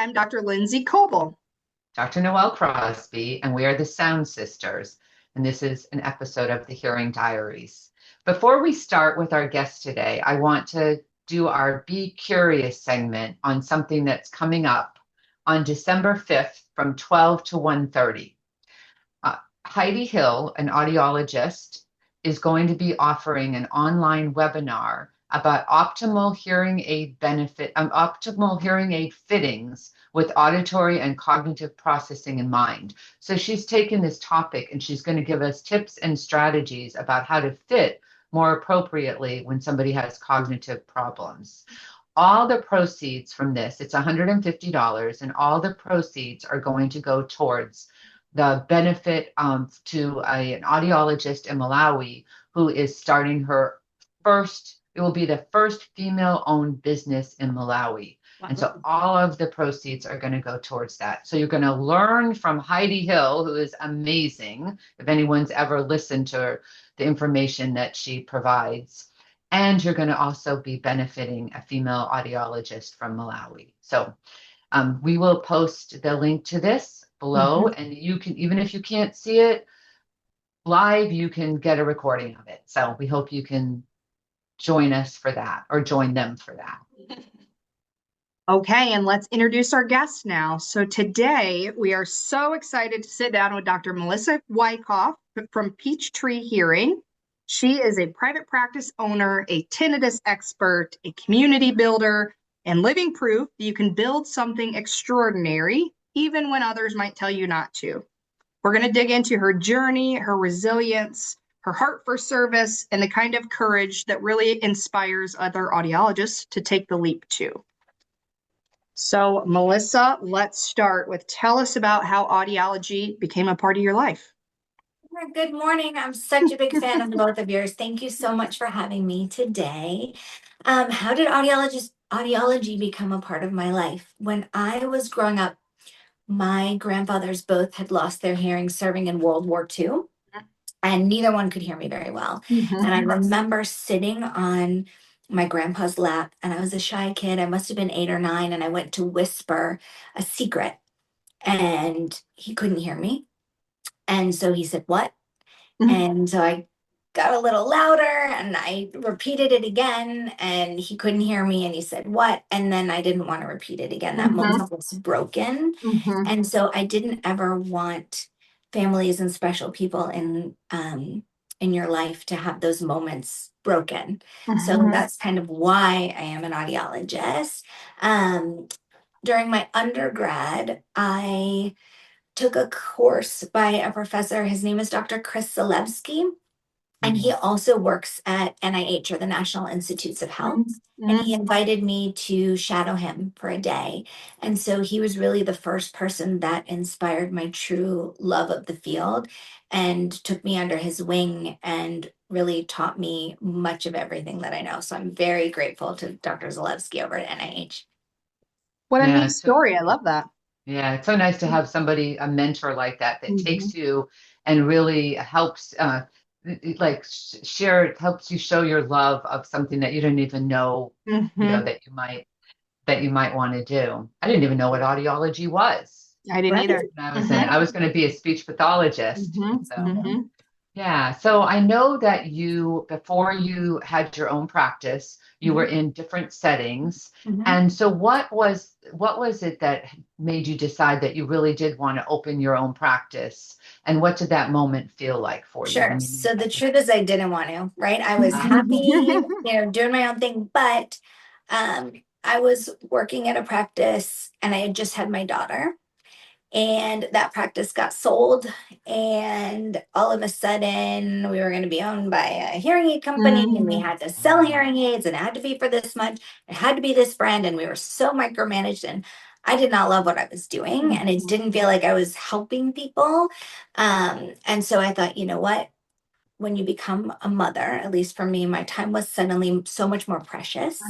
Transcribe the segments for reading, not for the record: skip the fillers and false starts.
I'm Dr. Lindsay Coble. Dr. Noelle Crosby, and we are the Sound Sisters, and this is an episode of the Hearing Diaries. Before we start with our guest today, I want to do our Be Curious segment on something that's coming up on December 5th from 12 to 1:30. Heidi Hill, an audiologist, is going to be offering an online webinar about optimal hearing aid fittings with auditory and cognitive processing in mind. So she's taken this topic and she's going to give us tips and strategies about how to fit more appropriately when somebody has cognitive problems. All the proceeds from this, it's $150, and all the proceeds are going to go towards the benefit to an audiologist in Malawi who is starting her first, it will be the first female-owned business in Malawi. Wow. And so all of the proceeds are going to go towards that. So you're going to learn from Heidi Hill, who is amazing, if anyone's ever listened to the information that she provides. And you're going to also be benefiting a female audiologist from Malawi. So we will post the link to this below, and you can, even if you can't see it live, you can get a recording of it. So we hope you can join us for that, or join them for that. Okay, and let's introduce our guests now. So today we are so excited to sit down with Dr. Melissa Wikoff from Peachtree Hearing. She is a private practice owner, a tinnitus expert, a community builder, and living proof that you can build something extraordinary even when others might tell you not to. We're going to dig into her journey, her resilience, her heart for service, and the kind of courage that really inspires other audiologists to take the leap too. So, Melissa, let's start with tell us about how audiology became a part of your life. Good morning. I'm such a big fan of both of yours. Thank you so much for having me today. How did audiology become a part of my life? When I was growing up, my grandfathers both had lost their hearing serving in World War II, and neither one could hear me very well. And I remember sitting on my grandpa's lap, and I was a shy kid. I must have been 8 or 9, and I went to whisper a secret, and he couldn't hear me. And so he said, "What?" And so I got a little louder and I repeated it again, and he couldn't hear me, and he said, "What?" And then I didn't want to repeat it again. That moment was broken. And so I didn't ever want families and special people in your life to have those moments broken. So that's kind of why I am an audiologist. During my undergrad, I took a course by a professor. His name is Dr. Chris Zalewski, and he also works at NIH, or the National Institutes of Health. And he invited me to shadow him for a day. And so he was really the first person that inspired my true love of the field and took me under his wing and really taught me much of everything that I know. So I'm very grateful to Dr. Zalewski over at NIH. What a neat story. I love that. Yeah, it's so nice to have somebody, a mentor like that, that takes you and really helps helps you show your love of something that you didn't even know, that you might want to do. I didn't even know what audiology was. I didn't either. I was going to be a speech pathologist. Yeah. So I know that before you had your own practice, you were in different settings. And so what was it that made you decide that you really did want to open your own practice? And what did that moment feel like for you? Sure. So the truth is I didn't want to, right? I was happy, doing my own thing, but I was working at a practice and I had just had my daughter. And that practice got sold, and all of a sudden we were going to be owned by a hearing aid company, and we had to sell hearing aids, and it had to be for this much, it had to be this brand, and we were so micromanaged, and I did not love what I was doing, and it didn't feel like I was helping people. And so I thought, you know what? When you become a mother, at least for me, my time was suddenly so much more precious.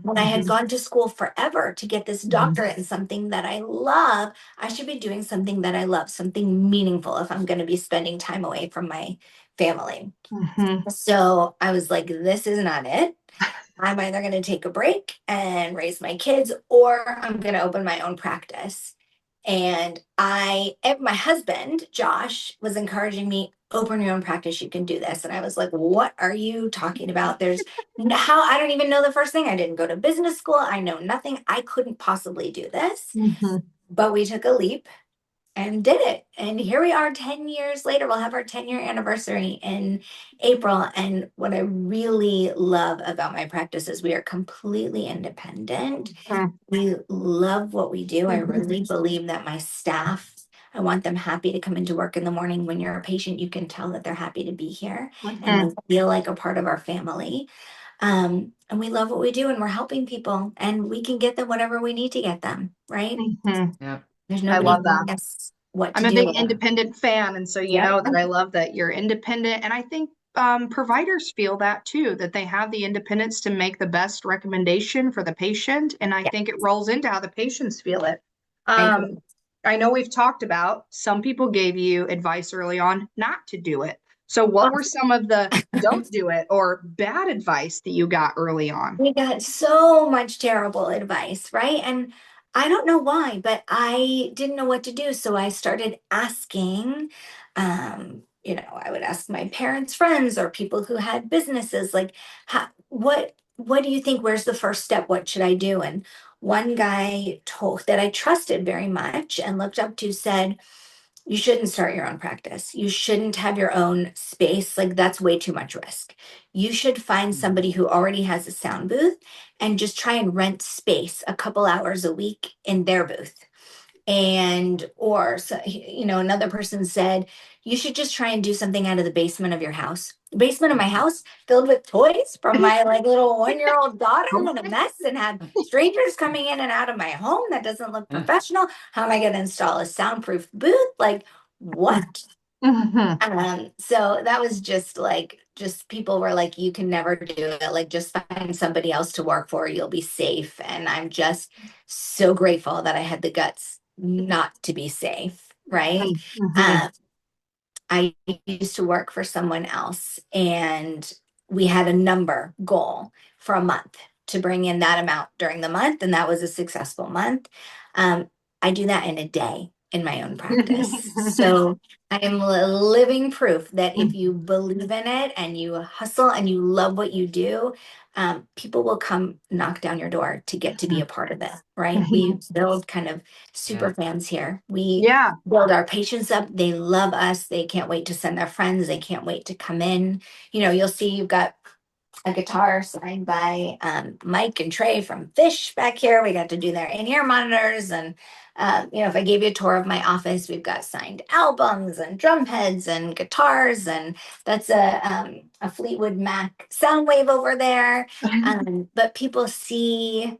When I had gone to school forever to get this doctorate in something that I love, I should be doing something that I love, something meaningful if I'm going to be spending time away from my family. Mhm. So I was like, this is not it. I'm either going to take a break and raise my kids, or I'm going to open my own practice. And my husband, Josh, was encouraging me, open your own practice. You can do this. And I was like, what are you talking about? I don't even know the first thing. I didn't go to business school. I know nothing. I couldn't possibly do this. Mhm. But we took a leap and did it. And here we are 10 years later. We'll have our 10-year anniversary in April. And what I really love about my practice is we are completely independent. Mhm. We love what we do. I Mhm. really believe that my staff, I want them happy to come into work in the morning. When you're a patient, you can tell that they're happy to be here and Mhm. they feel like a part of our family. And we love what we do and we're helping people and we can get them whatever we need to get them, right? Mhm. Yeah. There's I nobody love that. telling us what I'm to a do big with them. independent fan, and so you Yep. know that I love that you're independent. And I think providers feel that too, that they have the independence to make the best recommendation for the patient. And I Yeah, think it rolls into how the patients feel it. I Um, agree. I know we've talked about some people gave you advice early on not to do it. So, what were some of the don't do it or bad advice that you got early on? We got so much terrible advice, right? And I don't know why, but I didn't know what to do. So I started asking, I would ask my parents' friends or people who had businesses, like, what do you think? Where's the first step? What should I do? And one guy told that I trusted very much and looked up to said, you shouldn't start your own practice. You shouldn't have your own space. Like, that's way too much risk. You should find Mhm. somebody who already has a sound booth and just try and rent space a couple hours a week in their booth. And, or, so, another person said, you should just try and do something out of the basement of your house. The basement of my house filled with toys from my like little 1-year-old daughter and a mess and had strangers coming in and out of my home. That doesn't look professional. How am I going to install a soundproof booth? Like, what? Mhm. So that was just people were like, you can never do it. Like, just find somebody else to work for. You'll be safe. And I'm just so grateful that I had the guts not to be safe. Right. Mhm. Um, I used to work for someone else and we had a number goal for a month to bring in that amount during the month. And that was a successful month. Um, I do that in a day in my own practice. So I am living proof that if you believe in it and you hustle and you love what you do, people will come knock down your door to get to be a part of it, right? We build kind of super Yeah. fans here. We Yeah. build our patients up. They love us. They can't wait to send their friends. They can't wait to come in. You'll see you've got a guitar signed by Mike and Trey from Fish back here. We got to do their in-ear monitors. And, if I gave you a tour of my office, we've got signed albums and drum heads and guitars. And that's a Fleetwood Mac sound wave over there. But people see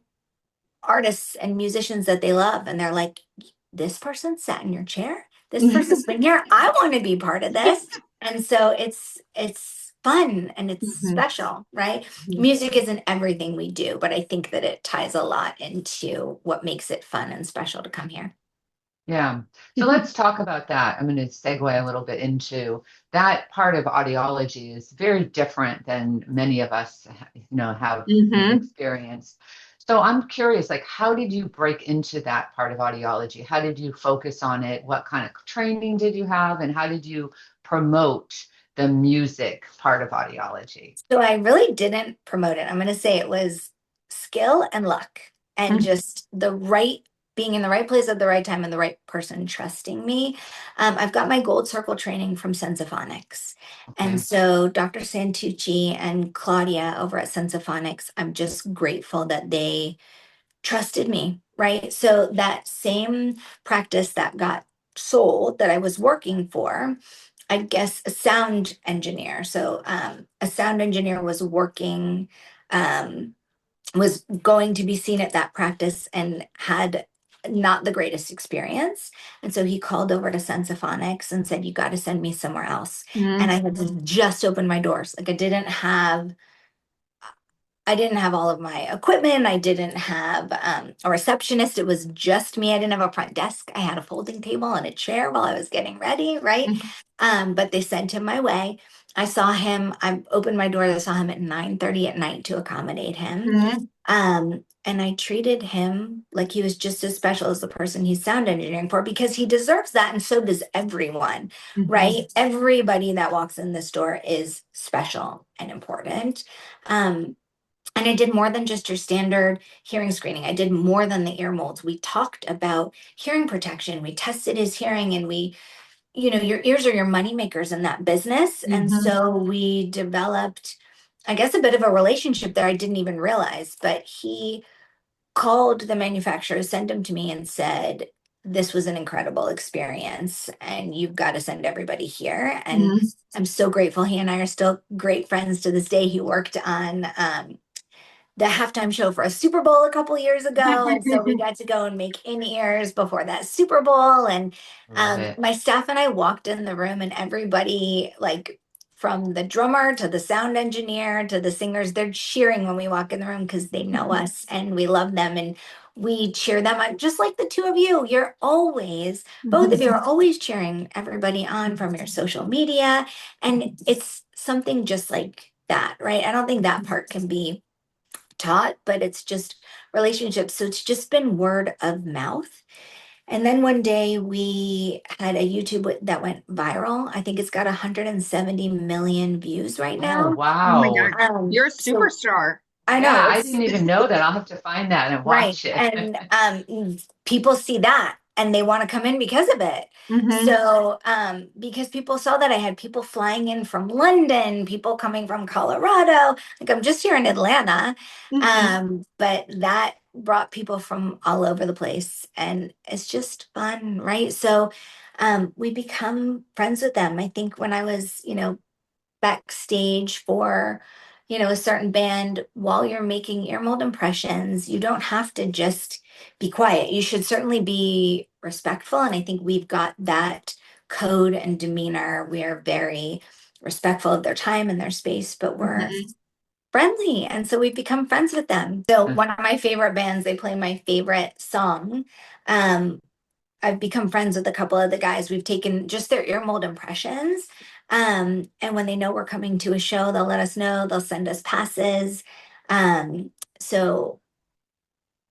artists and musicians that they love and they're like, this person sat in your chair, this person's been here, I want to be part of this. And so it's fun and it's Mhm. special, right? Mhm. Music isn't everything we do, but I think that it ties a lot into what makes it fun and special to come here. Yeah. So let's talk about that. I'm going to segue a little bit into that part of audiology is very different than many of us, have Mhm. experienced. So I'm curious, like, how did you break into that part of audiology? How did you focus on it? What kind of training did you have? And how did you promote the music part of audiology? So I really didn't promote it. I'm going to say it was skill and luck and just being in the right place at the right time and the right person trusting me. I've got my gold circle training from Sensophonics. And Okay. so Dr. Santucci and Claudia over at Sensophonics, I'm just grateful that they trusted me, right? So that same practice that got sold that I was working for, I guess a sound engineer. So a sound engineer um, was going to be seen at that practice and had not the greatest experience. And so he called over to Sensophonics and said, you got to send me somewhere else. And Mhm. I had just opened my doors. Like I didn't have all of my equipment. I didn't have a receptionist. It was just me. I didn't have a front desk. I had a folding table and a chair while I was getting ready, right? But they sent him my way. I saw him, I opened my door, I saw him at 9:30 at night to accommodate him. Mhm. And I treated him like he was just as special as the person he's sound engineering for because he deserves that, and so does everyone, Mhm. right? Everybody that walks in this door is special and important. And I did more than just your standard hearing screening. I did more than the ear molds. We talked about hearing protection. We tested his hearing, and your ears are your money makers in that business. And Mhm. so we developed, I guess, a bit of a relationship there I didn't even realize. But he called the manufacturer, sent them to me, and said, "This was an incredible experience, and you've got to send everybody here." And Mhm. I'm so grateful. He and I are still great friends to this day. He worked on the halftime show for a Super Bowl a couple years ago. And so we got to go and make in-ears before that Super Bowl. And Love it. my staff and I walked in the room, and everybody, like from the drummer to the sound engineer to the singers, they're cheering when we walk in the room because they know us and we love them. And we cheer them on, just like the two of you. Both of you are always cheering everybody on from your social media. And it's something just like that, right? I don't think that part can be taught, but it's just relationships. So it's just been word of mouth. And then one day we had a YouTube that went viral. I think it's got 170 million views right Oh, now. Oh my wow. God. You're a So superstar. I know Yeah, I it's didn't even know that. I'll have to find that and right. watch it. And people see that and they want to come in because of it. Mhm. So because people saw that I had people flying in from London, people coming from Colorado, like I'm just here in Atlanta. Mhm. But that brought people from all over the place, and it's just fun, right? So we become friends with them. I think when I was, backstage for a certain band, while you're making ear mold impressions, you don't have to just be quiet. You should certainly be respectful, and I think we've got that code and demeanor. We're very respectful of their time and their space, but we're Mhm. friendly, and so we've become friends with them. So one of my favorite bands, they play my favorite song. um, I've become friends with a couple of the guys. We've taken just their ear mold impressions. And when they know we're coming to a show, they'll let us know. They'll send us passes. So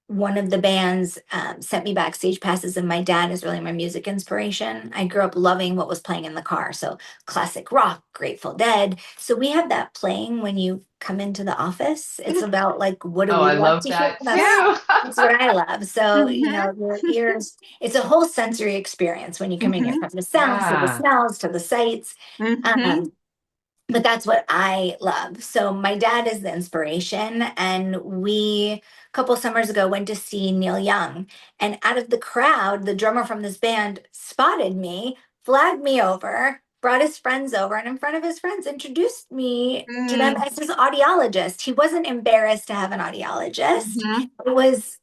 one of the bands sent me backstage passes, and my dad is really my music inspiration. I grew up loving what was playing in the car. So classic rock, Grateful Dead. So we have that playing when you come into the office. It's about like, what do Oh, we I want love to hear? that That's too. that's what I love. So, Mhm. your ears, it's a whole sensory experience when you come in here, Mhm. from the sounds to the Yeah. smells to the sights. Mhm. Um, but that's what I love. So my dad is the inspiration, and we a couple summers ago went to see Neil Young, and out of the crowd, the drummer from this band spotted me, flagged me over, brought his friends over, and in front of his friends introduced me to them Mhm. as his audiologist. He wasn't embarrassed to have an audiologist. Mhm. It was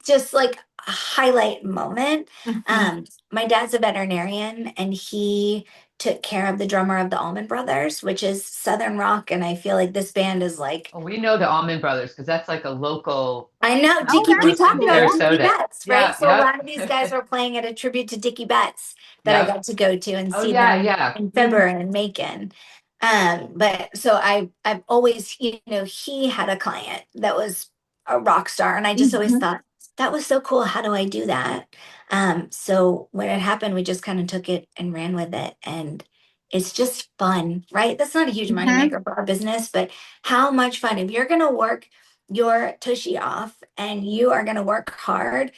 just like a highlight moment. Mhm. My dad's a veterinarian, and he took care of the drummer of the Allman Brothers, which is Southern rock. And I feel like this band is like, Oh, we know the Allman Brothers because that's like a local I know Oh, Dickie. We that's group in talked about cool. Dickie Sarasota. Betts, right? Yeah, So a yep. lot of these guys were playing at a tribute to Dickie Betts that I Yep. got to go to and Oh see yeah, them yeah. in Mhm. February in Macon. But so I've always, he had a client that was a rock star, and I just always Mhm. thought that was so cool. How do I do that? So when it happened, we just kind of took it and ran with it, and it's just fun, right? That's not a huge money Mhm. maker for our business, but how much fun if you're going to work your tushy off and you are going to work hard.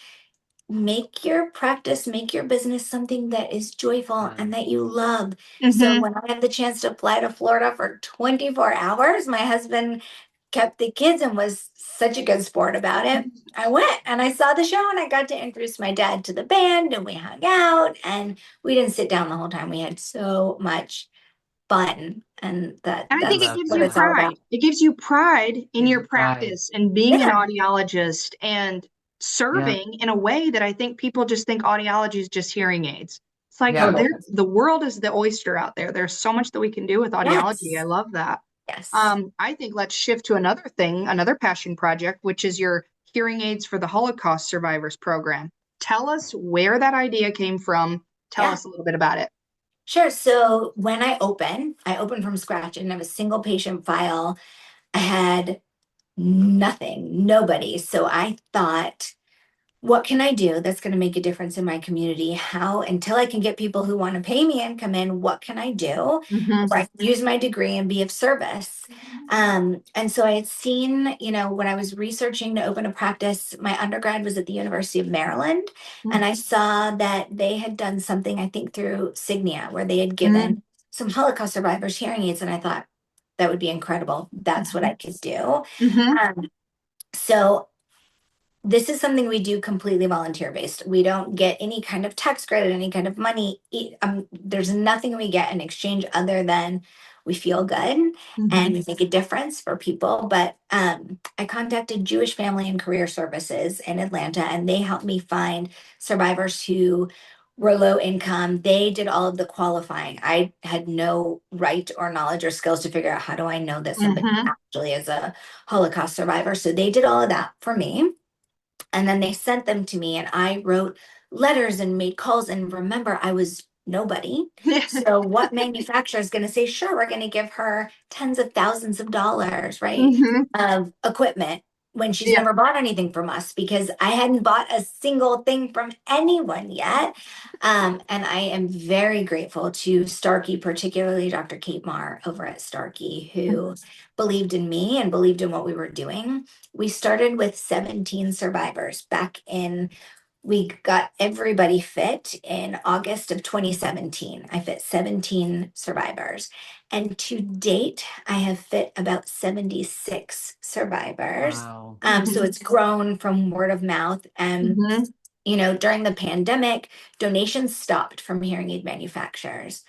Make your practice, make your business something that is joyful and that you love. So Mhm. when I had the chance to fly to Florida for 24 hours, my husband kept the kids and was such a good sport about it. I went and I saw the show, and I got to introduce my dad to the band, and we hung out, and we didn't sit down the whole time. We had so much fun, and And I I think that's it love gives what you it's all that. about. pride. It gives you pride in Gives your you pride. practice and being an Yeah. audiologist and Yeah. serving in a way that I think people just think audiology is just hearing aids. It's like, no, Yeah. Totally. the world is the oyster out there. There's so much that we can do with audiology. I Yes. love that. Yes. I think let's shift to another thing, another passion project, which is your hearing aids for the Holocaust survivors program. Tell us where that idea came from. Tell Yeah. us a little bit about it. Sure. So when I opened from scratch. I didn't have a single patient file. I had nothing, nobody. So I thought, what can I do that's going to make a difference in my community? How, until I can get people who want to pay me and come in, what can I do Mhm. where I can use my degree and be of service? And so I had seen, when I was researching to open a practice, my undergrad was at the University of Maryland, and I saw that they had done something, I think through Signia, where they had given some Holocaust survivors hearing aids, and I thought that would be incredible. That's what I could do. Mhm. Um, so this is something we do completely volunteer based. We don't get any kind of tax credit, any kind of money. There's nothing we get in exchange other than we feel good and we make a difference for people. But I contacted Jewish Family and Career Services in Atlanta, and they helped me find survivors who were low income. They did all of the qualifying. I had no right or knowledge or skills to figure out, how do I know that somebody actually is a Holocaust survivor. So they did all of that for me. And then they sent them to me, and I wrote letters and made calls. And remember, I was nobody. So what manufacturer is going to say, sure, we're going to give her tens of thousands of dollars, right, of equipment when she's never bought anything from us? Because I hadn't bought a single thing from anyone yet. And I am very grateful to Starkey, particularly Dr. Kate Marr over at Starkey, who believed in me and believed in what we were doing. We started with 17 survivors we got everybody fit in August of 2017. I fit 17 survivors. And to date, I have fit about 76 survivors. Wow. So it's grown from word of mouth. And, during the pandemic, donations stopped from hearing aid manufacturers.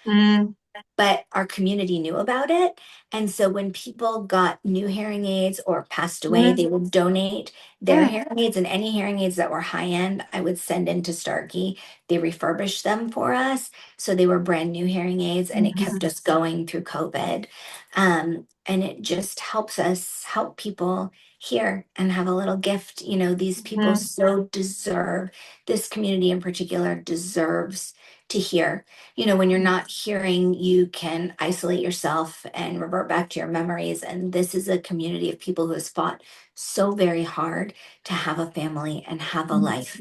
But our community knew about it. And so when people got new hearing aids or passed away, they would donate their hearing aids, and any hearing aids that were high end, I would send into Starkey. They refurbished them for us. So they were brand new hearing aids, and it kept us going through COVID. And it just helps us help people hear and have a little gift. These people so deserve, this community in particular deserves to hear. When you're not hearing, you can isolate yourself and revert back to your memories. And this is a community of people who has fought so very hard to have a family and have a life.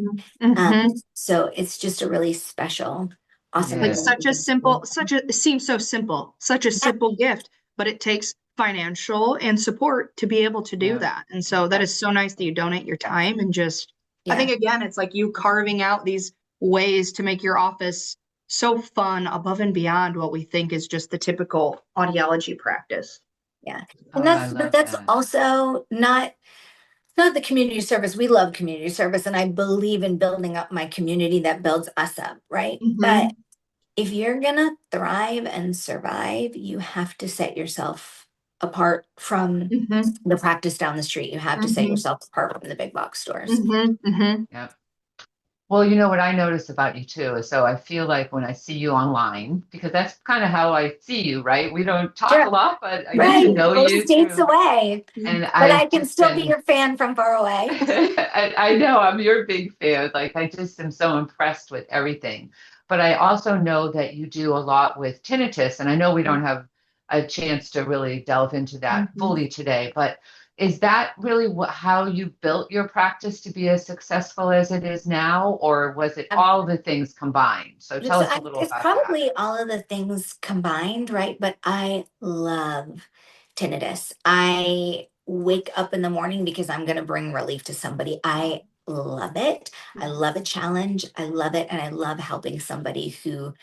So it's just a really special, awesome. Like it seems so simple, such a simple gift, but it takes financial and support to be able to do that. And so that is so nice that you donate your time and just, I think again, it's like you carving out these ways to make your office so fun above and beyond what we think is just the typical audiology practice. Yeah. And that's also not the community service. We love community service, and I believe in building up my community that builds us up, right? But if you're gonna thrive and survive, you have to set yourself apart from the practice down the street. You have to set yourself apart from the big box stores. Yep. Well, what I notice about you too is, so I feel like when I see you online, because that's kind of how I see you, right? We don't talk a lot, but I get to know you states away. And but I can still be your fan from far away. I know I'm your big fan. Like, I just am so impressed with everything. But I also know that you do a lot with tinnitus, and I know we don't have a chance to really delve into that fully today, but is that really how you built your practice to be as successful as it is now, or was it all the things combined? So tell us a little about that. It's probably all of the things combined, right? But I love tinnitus. I wake up in the morning because I'm going to bring relief to somebody. I love it. I love a challenge. I love it. And I love helping somebody who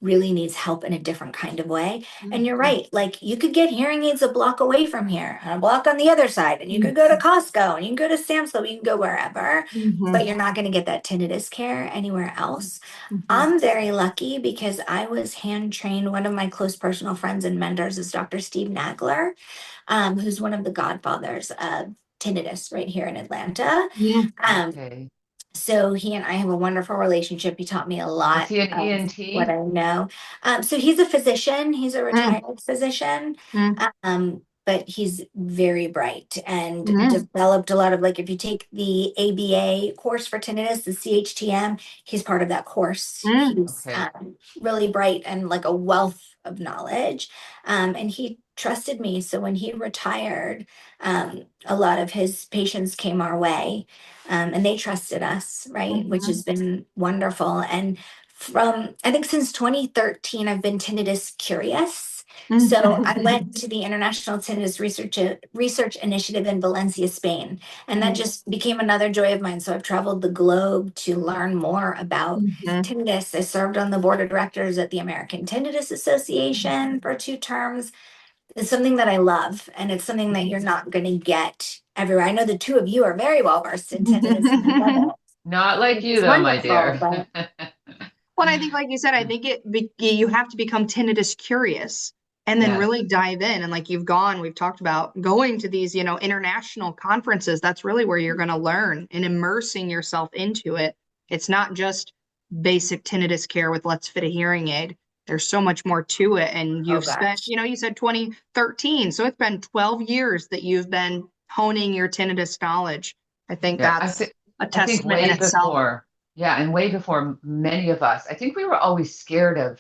really needs help in a different kind of way. And you're right. Like, you could get hearing aids a block away from here and a block on the other side. And you could go to Costco and you can go to Sam's Club, you can go wherever, but you're not going to get that tinnitus care anywhere else. I'm very lucky because I was hand trained. One of my close personal friends and mentors is Dr. Steve Nagler, who's one of the godfathers of tinnitus right here in Atlanta. So he and I have a wonderful relationship. He taught me a lot. Is he an ENT? What I know. So he's a physician. He's a retired physician. But but he's very bright and Mhm. developed a lot of, like, if you take the ABA course for tinnitus, the CHTM, he's part of that course. Mm. He's Okay. really bright and like a wealth of knowledge. And he trusted me. So when he retired, a lot of his patients came our way, and they trusted us, right? Which has been wonderful. And from, I think since 2013, I've been tinnitus curious. So I went to the International Tinnitus Research Initiative in Valencia, Spain, and that just became another joy of mine. So I've traveled the globe to learn more about tinnitus. I served on the board of directors at the American Tinnitus Association for 2 terms. It's something that I love, and it's something that you're not going to get everywhere. I know the two of you are very well versed in tinnitus. Not like you It's though, my wonderful, dear. Well, I think, like you said, I think you have to become tinnitus curious and then Yes. really dive in. And like we've talked about going to these, international conferences. That's really where you're going to learn and immersing yourself into it. It's not just basic tinnitus care with let's fit a hearing aid. There's so much more to it. And you've spent, gosh. you said 2013. So it's been 12 years that you've been honing your tinnitus knowledge. I think Yeah, that's a I think testament in way itself. before, yeah, and way before many of us, I think we were always scared of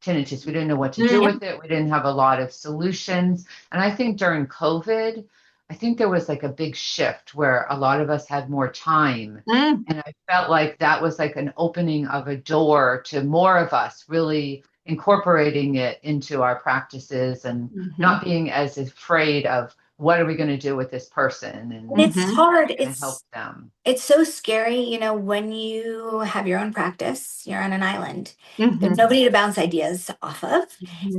tinnitus. We didn't know what to do with it. We didn't have a lot of solutions. And I think during COVID, I think there was like a big shift where a lot of us had more time. Mm. And I felt like that was like an opening of a door to more of us really incorporating it into our practices and not being as afraid of what are we going to do with this person And it's hard. and help them. It's so scary, when you have your own practice, you're on an island. There's Mhm. nobody to bounce ideas off of,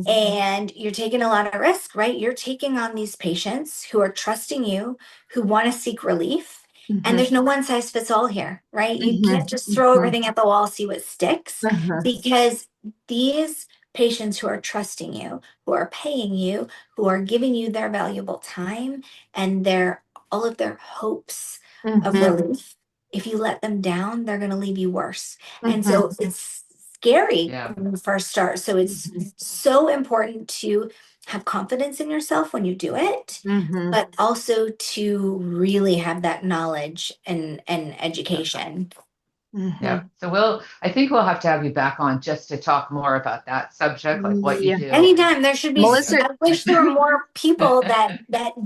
and you're taking a lot of risk, right? You're taking on these patients who are trusting you, who want to seek relief, and there's no one size fits all here, right? You can't just throw everything at the wall, see what sticks, because these patients who are trusting you, who are paying you, who are giving you their valuable time and all of their hopes of relief, if you let them down, they're going to leave you worse. And so it's scary when you first start. So it's so important to have confidence in yourself when you do it, but also to really have that knowledge and education. Yeah. So I think we'll have to have you back on just to talk more about that subject, like what you do. Anytime. There should be, Melissa- I wish there were more people that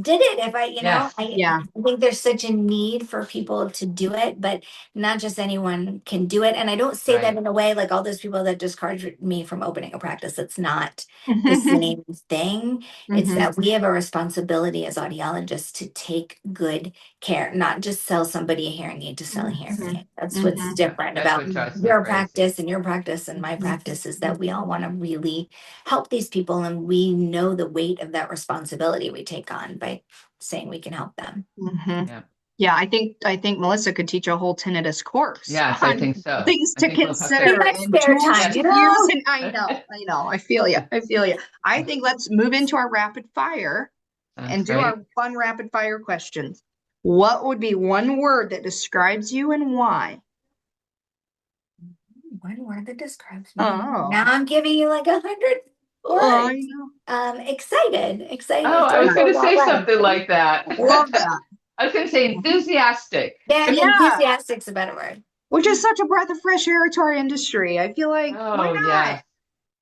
did it. If I, Yes. I think there's such a need for people to do it, but not just anyone can do it. And I don't say that in a way like all those people that discourage me from opening a practice. It's not the same thing. It's that we have a responsibility as audiologists to take good care, not just sell somebody a hearing aid to sell a hearing aid. That's what's different That's about what drives me your crazy. practice and your practice and my practice, is that we all want to really help these people, and we know the weight of that responsibility we take on by saying we can help them. Yeah, I think Melissa could teach a whole tinnitus course. Yes, I think so. Things to consider In my spare time, to use. And I know. I feel you. I think let's move into our rapid fire and do our fun rapid fire questions. What would be one word that describes you and why? One word that describes me. Oh. Now I'm giving you like 100 words. I know. Excited. Oh, I was going to say something like that. Love that. I was going to say enthusiastic. Yeah, enthusiastic's a better word. Which is such a breath of fresh air to our industry. I feel like, why not? Yes.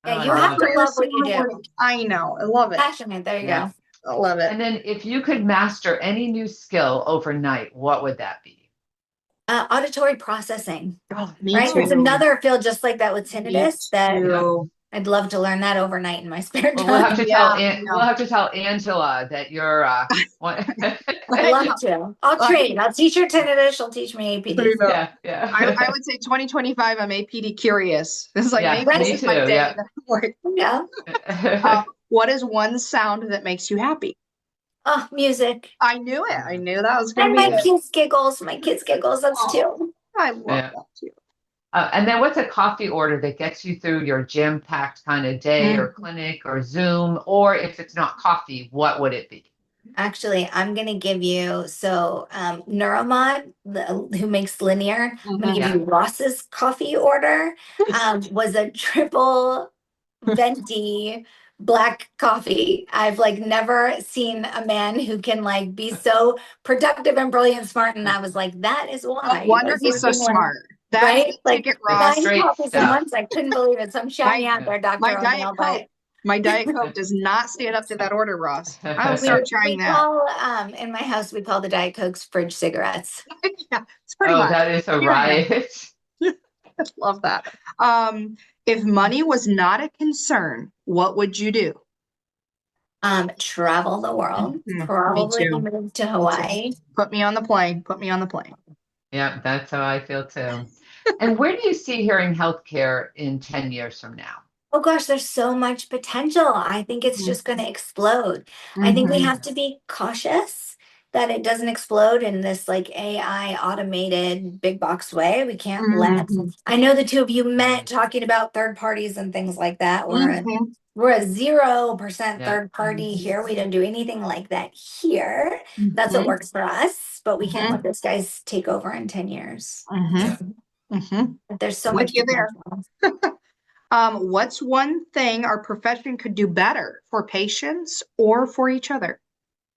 Yeah, you have to love what you do. I know. I love it. Passionate. There you go. I love it. And then if you could master any new skill overnight, what would that be? Auditory processing. Oh, me right? too. It's another field just like that with tinnitus that too. I'd love to learn that overnight in my spare time. Well, we'll have to tell Angela that you're I'd love to. I'll trade. I'll teach her tinnitus. She'll teach me APD. Yeah. I would say 2025, I'm APD curious. It's like, maybe me this is too. my day. Yeah. What is one sound that makes you happy? Oh, music. I knew it. I knew that was going to be it. And my kids giggles. My kids giggles. That's too. I love that too. And then what's a coffee order that gets you through your jam-packed kind of day or clinic or Zoom? Or if it's not coffee, what would it be? Actually, I'm going to give you, Neuromod, who makes Linear, I'm going to give you Ross's coffee order, was a triple venti black coffee. I've like never seen a man who can like be so productive and brilliant, smart. And I was like, that is No why you wonder guys he's so working with, smart. That right? Like e-ticket The Ross, 9 straight coffees a stuff. month. I couldn't believe it. So I'm shouting my out there, my Dr. Diet O'Neill, Coke, but my Diet Coke does not stand up to that order, Ross. I will we, start trying we that. call, in my house, we call the Diet Cokes fridge cigarettes. Yeah, it's pretty Oh, much. that is a Here I am. riot. Love that. If money was not a concern, what would you do? Travel the world, Me probably too. move to Me too. Hawaii. Put me on the plane. Put me on the plane. Yeah, that's how I feel too. And where do you see hearing healthcare in 10 years from now? Oh gosh, there's so much potential. I think it's just going to explode. I think we Mhm. have to be cautious that it doesn't explode in this like AI automated big box way. We can't let. Mhm. I know the two of you met talking about third parties and things like that. Mhm. We're a 0% Yeah. third party here. We don't do anything like that here. That's what Mhm. works for us, but we can't Mhm. let those guys take over in 10 years. Mhm. Mhm. But there's so With much you there. potential. What's one thing our profession could do better for patients or for each other?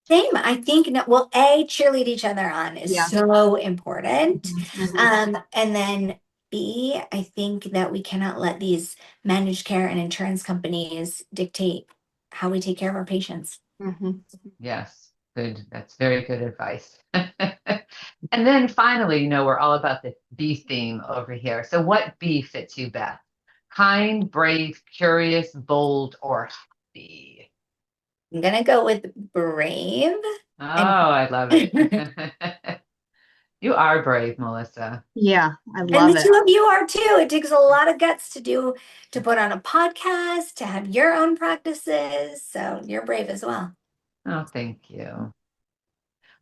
Same. I think, well, cheerlead each other on is Yeah. so important. Mhm. And then B, I think that we cannot let these managed care and insurance companies dictate how we take care of our patients. Mhm. Yes, good. That's very good advice. And then finally, we're all about the B theme over here. So what B fits you best? Kind, brave, curious, bold, or happy? I'm gonna go with brave Oh, and I love it. You are brave, Melissa. Yeah, I and love the it. two of you are too. It takes a lot of guts to put on a podcast, to have your own practices. So you're brave as well. Oh, thank you. You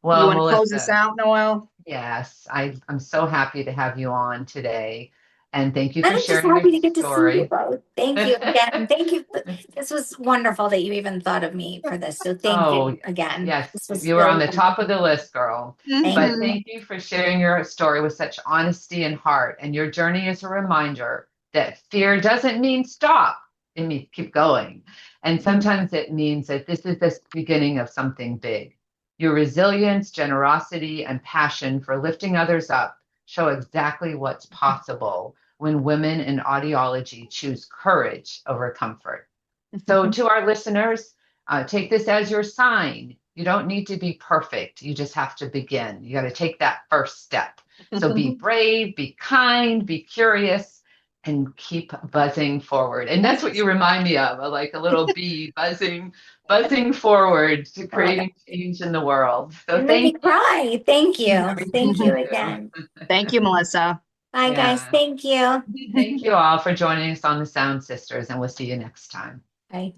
Well, want to close us Melissa, out, Noel? yes, I'm so happy to have you on today. And thank you for I'm just sharing your happy to get to see you story. both. Thank you again. Thank you. This was wonderful that you even thought of me for this. So thank Oh, you again. yes, This was you were really on the top wonderful. of the list, girl. Thank But Mhm. you. thank you for sharing your story with such honesty and heart. And your journey is a reminder that fear doesn't mean stop, it means keep going. And sometimes it means that this is the beginning of something big. Your resilience, generosity, and passion for lifting others up show exactly what's possible when women in audiology choose courage over comfort. So, to our listeners, take this as your sign. You don't need to be perfect. You just have to begin. You got to take that first step. So, be brave, be kind, be curious, and keep buzzing forward. And that's what you remind me of, like a little bee buzzing forward to I love it. creating change in the world. So, You made me thank you cry. Thank for you. everything Thank you you do. again. Thank you, Melissa. Bye, guys. Yeah. Thank you. Thank you all for joining us on the Sound Sisters, and we'll see you next time. Bye.